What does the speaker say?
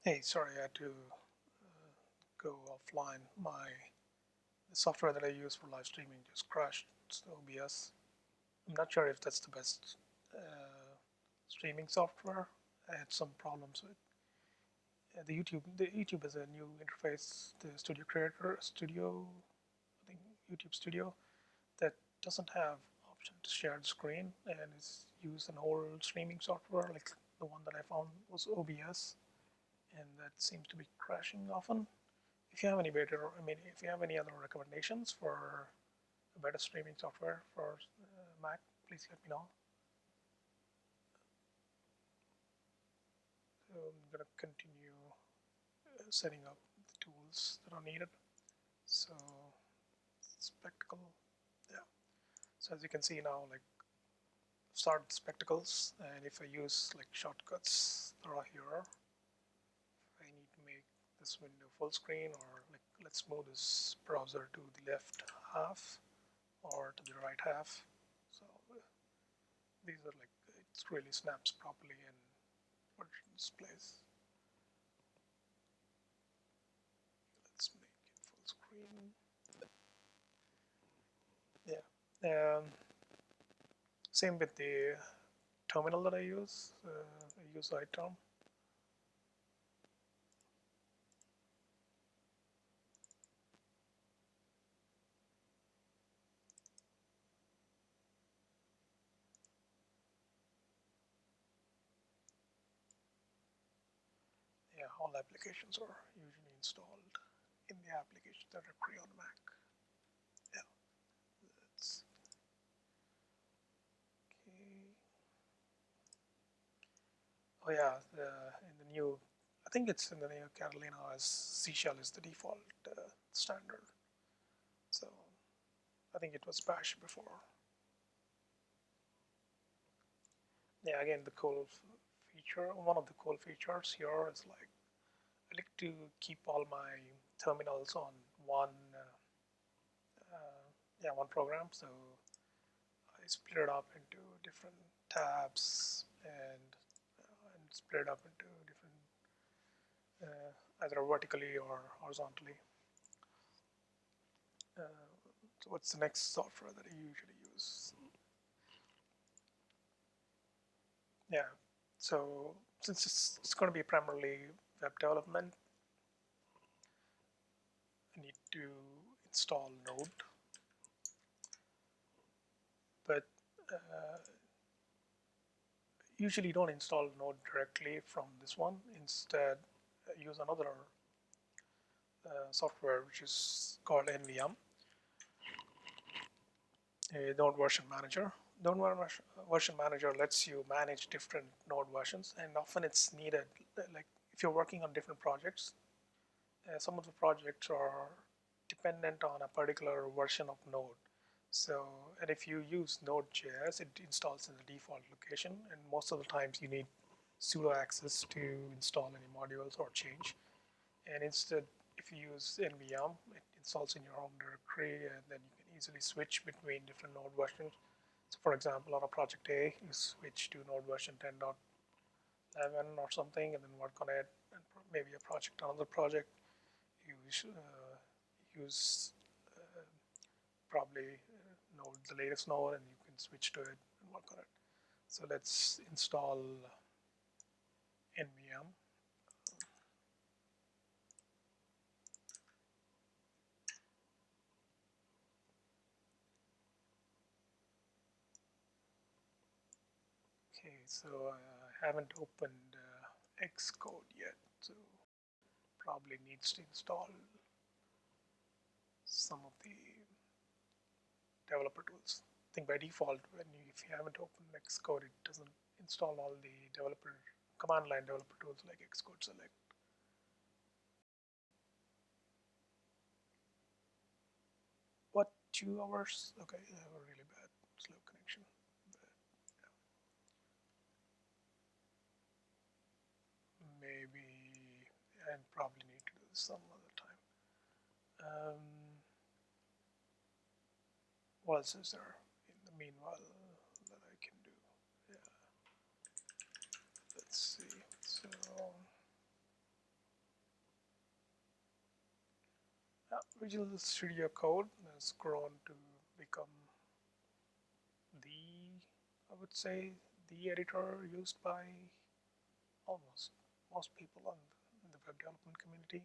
Hey, sorry, I had to go offline. The software that I use for live streaming just crashed. It's the OBS. I'm not sure if that's the best streaming software. I had some problems with the YouTube. The YouTube is a new interface. The Studio Creator Studio, I think YouTube Studio, that doesn't have option to share the screen and is used an old streaming software like the one that I found was OBS, and that seems to be crashing often. If you have any better, I mean, if you have any other recommendations for a better streaming software for Mac, please let me know. So I'm gonna continue setting up the tools that are needed. So spectacle, yeah. So as you can see now, like start spectacles, and if I use like shortcuts that are here, if I need to make this window full screen, or like let's move this browser to the left half or to the right half. So these are like it really snaps properly and displays. Let's make it full screen. Yeah. Same with the terminal that I use. I use iTerm. Yeah, all applications are usually installed in the application directory on Mac. Yeah, that's okay. Oh yeah, in the new, I think it's in the new Catalina as C shell is the default standard. So I think it was Bash before. Yeah, again, the cool feature, one of the cool features here is like I like to keep all my terminals on one, yeah, one program. So I split it up into different tabs and split it up into different, either vertically or horizontally. Uh, so what's the next software that I usually use? Yeah, so since it's going to be primarily web development, I need to install Node, but uh, usually don't install Node directly from this one. Instead, use another software which is called NVM, a Node version manager. Node version manager lets you manage different Node versions, and often it's needed. Like if you're working on different projects, some of the projects are dependent on a particular version of Node. So, and if you use Node.js, it installs in the default location, and most of the times you need sudo access to install any modules or change. And instead, if you use NVM, it installs in your home directory, and then you can easily switch between different Node versions. So, for example, on a project A, you switch to Node version 10.11 or something, and then work on it, and maybe a project, another project, you use probably node, the latest node, and you can switch to it and work on it. So let's install NVM. Okay, so I haven't opened Xcode yet, so probably needs to install some of the developer tools. I think by default, if you haven't opened Xcode, it doesn't install all the developer command line developer tools like Xcode Select. What, 2 hours? Okay, I have a really bad slow connection. But maybe I probably need to do this some other time. What else is there in the meanwhile that I can do? Yeah, let's see. So Visual Studio Code has grown to become the, I would say, the editor used by almost most people in the web development community.